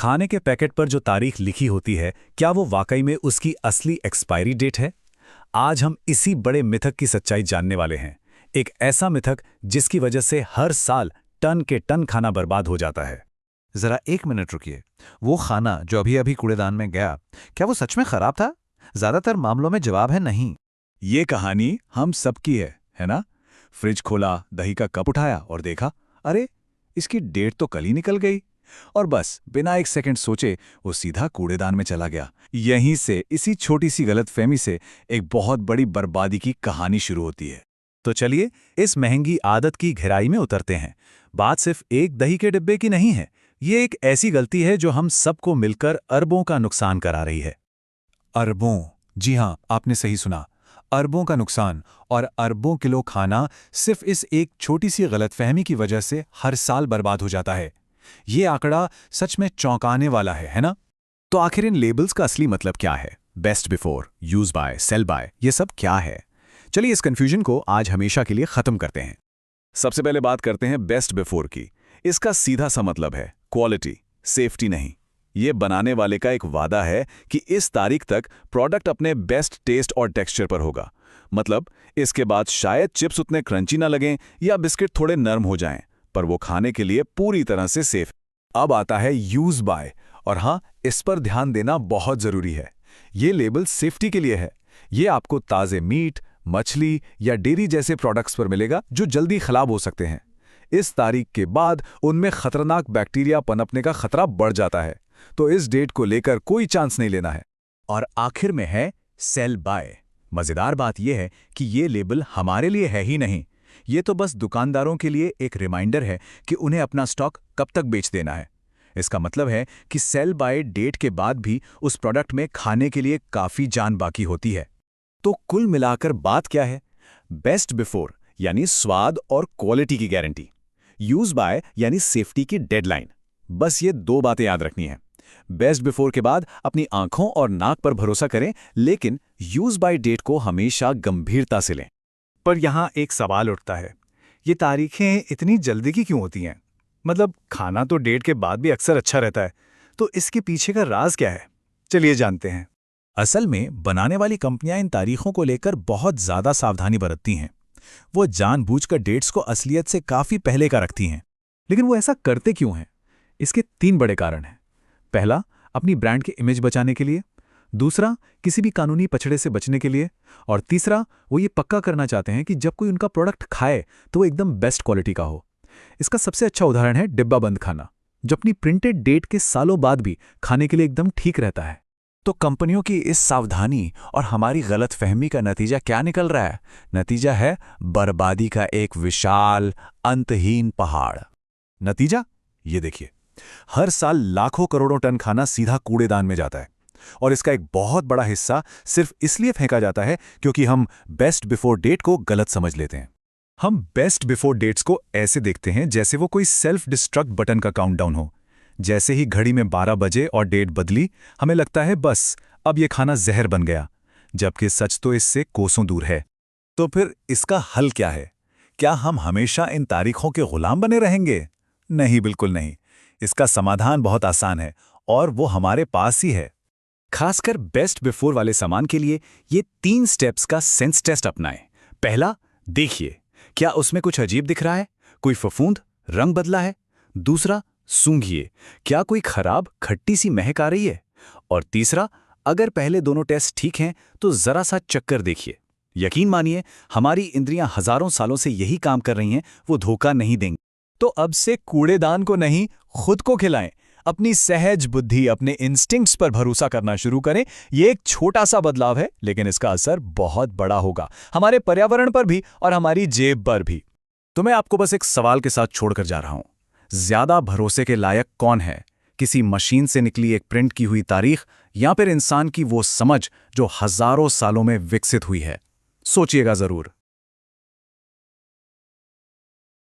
खाने के पैकेट पर जो तारीख लिखी होती है, क्या वो वाकई में उसकी असली एक्सपायरी डेट है? आज हम इसी बड़े मिथक की सच्चाई जानने वाले हैं। एक ऐसा मिथक जिसकी वजह से हर साल टन के टन खाना बर्बाद हो जाता है। जरा एक मिनट रुकिए। वो खाना जो अभी अभी कूड़ेदान में गया, क्या वो सच में खराब था? ज्यादातर मामलों में जवाब है नहीं। ये कहानी हम सबकी है ना? फ्रिज खोला, दही का कप उठाया और देखा, अरे इसकी डेट तो कल ही निकल गई, और बस बिना एक सेकंड सोचे वो सीधा कूड़ेदान में चला गया। यहीं से, इसी छोटी सी गलतफहमी से एक बहुत बड़ी बर्बादी की कहानी शुरू होती है। तो चलिए इस महंगी आदत की गहराई में उतरते हैं। बात सिर्फ एक दही के डिब्बे की नहीं है, ये एक ऐसी गलती है जो हम सबको मिलकर अरबों का नुकसान करा रही है। अरबों, जी हाँ, आपने सही सुना, अरबों का नुकसान। और अरबों किलो खाना सिर्फ इस एक छोटी सी गलतफहमी की वजह से हर साल बर्बाद हो जाता है। ये आंकड़ा सच में चौंकाने वाला है ना? तो आखिर इन लेबल्स का असली मतलब क्या है? Best before, use by, sell by, ये सब क्या है? चलिए इस कंफ्यूजन को आज हमेशा के लिए खत्म करते हैं। सबसे पहले बात करते हैं बेस्ट बिफोर की। इसका सीधा सा मतलब है क्वालिटी, सेफ्टी नहीं। ये बनाने वाले का एक वादा है कि इस तारीख तक प्रोडक्ट अपने बेस्ट टेस्ट और टेक्सचर पर होगा। मतलब इसके बाद शायद चिप्स उतने क्रंची ना लगें या बिस्किट थोड़े नरम हो जाएं, पर वो खाने के लिए पूरी तरह से सेफ। अब आता है यूज बाय, और हाँ, इस पर ध्यान देना बहुत जरूरी है। ये लेबल सेफ्टी के लिए है। ये आपको ताज़े मीट, मछली या डेयरी जैसे प्रोडक्ट्स पर मिलेगा जो जल्दी खराब हो सकते हैं। इस तारीख के बाद उनमें खतरनाक बैक्टीरिया पनपने का खतरा बढ़ जाता है, तो इस डेट को लेकर कोई चांस नहीं लेना है। और आखिर में है सेल बाय। मजेदार बात यह है कि ये लेबल हमारे लिए है ही नहीं, ये तो बस दुकानदारों के लिए एक रिमाइंडर है कि उन्हें अपना स्टॉक कब तक बेच देना है। इसका मतलब है कि सेल बाय डेट के बाद भी उस प्रोडक्ट में खाने के लिए काफ़ी जान बाकी होती है। तो कुल मिलाकर बात क्या है? बेस्ट बिफोर यानी स्वाद और क्वालिटी की गारंटी, यूज बाय यानी सेफ्टी की डेडलाइन। बस ये दो बातें याद रखनी है। बेस्ट बिफोर के बाद अपनी आंखों और नाक पर भरोसा करें, लेकिन यूज बाय डेट को हमेशा गंभीरता से लें। पर यहाँ एक सवाल उठता है, ये तारीखें इतनी जल्दी की क्यों होती हैं? मतलब खाना तो डेट के बाद भी अक्सर अच्छा रहता है, तो इसके पीछे का राज क्या है? चलिए जानते हैं। असल में बनाने वाली कंपनियां इन तारीखों को लेकर बहुत ज़्यादा सावधानी बरतती हैं। वो जानबूझकर डेट्स को असलियत से काफ़ी पहले का रखती हैं। लेकिन वो ऐसा करते क्यों हैं? इसके 3 बड़े कारण हैं। पहला, अपनी ब्रांड की इमेज बचाने के लिए। दूसरा, किसी भी कानूनी पछड़े से बचने के लिए। और तीसरा, वो ये पक्का करना चाहते हैं कि जब कोई उनका प्रोडक्ट खाए तो वो एकदम बेस्ट क्वालिटी का हो। इसका सबसे अच्छा उदाहरण है डिब्बा बंद खाना, जो अपनी प्रिंटेड डेट के सालों बाद भी खाने के लिए एकदम ठीक रहता है। तो कंपनियों की इस सावधानी और हमारी गलतफहमी का नतीजा क्या निकल रहा है? नतीजा है बर्बादी का एक विशाल, अंतहीन पहाड़। नतीजा ये देखिए, हर साल लाखों करोड़ों टन खाना सीधा कूड़ेदान में जाता है, और इसका एक बहुत बड़ा हिस्सा सिर्फ इसलिए फेंका जाता है क्योंकि हम बेस्ट बिफोर डेट को गलत समझ लेते हैं। हम बेस्ट बिफोर डेट्स को ऐसे देखते हैं जैसे वो कोई सेल्फ डिस्ट्रक्ट बटन का काउंटडाउन हो। जैसे ही घड़ी में 12 बजे और डेट बदली, हमें लगता है बस अब ये खाना जहर बन गया, जबकि सच तो इससे कोसों दूर है। तो फिर इसका हल क्या है? क्या हम हमेशा इन तारीखों के गुलाम बने रहेंगे? नहीं, बिल्कुल नहीं। इसका समाधान बहुत आसान है, और वो हमारे पास ही है। खासकर बेस्ट बिफोर वाले सामान के लिए ये 3 स्टेप्स का सेंस टेस्ट अपनाएं। पहला, देखिए क्या उसमें कुछ अजीब दिख रहा है, कोई फफूंद, रंग बदला है। दूसरा, सूंघिए, क्या कोई खराब खट्टी सी महक आ रही है। और तीसरा, अगर पहले दोनों टेस्ट ठीक हैं तो जरा सा चक्कर देखिए। यकीन मानिए, हमारी इंद्रियां हजारों सालों से यही काम कर रही हैं, वो धोखा नहीं देंगी। तो अब से कूड़ेदान को नहीं, खुद को खिलाएं। अपनी सहज बुद्धि, अपने इंस्टिंक्ट्स पर भरोसा करना शुरू करें। ये एक छोटा सा बदलाव है, लेकिन इसका असर बहुत बड़ा होगा, हमारे पर्यावरण पर भी और हमारी जेब पर भी। तो मैं आपको बस एक सवाल के साथ छोड़कर जा रहा हूं। ज्यादा भरोसे के लायक कौन है? किसी मशीन से निकली एक प्रिंट की हुई तारीख, या फिर इंसान की वो समझ जो हजारों सालों में विकसित हुई है? सोचिएगा जरूर।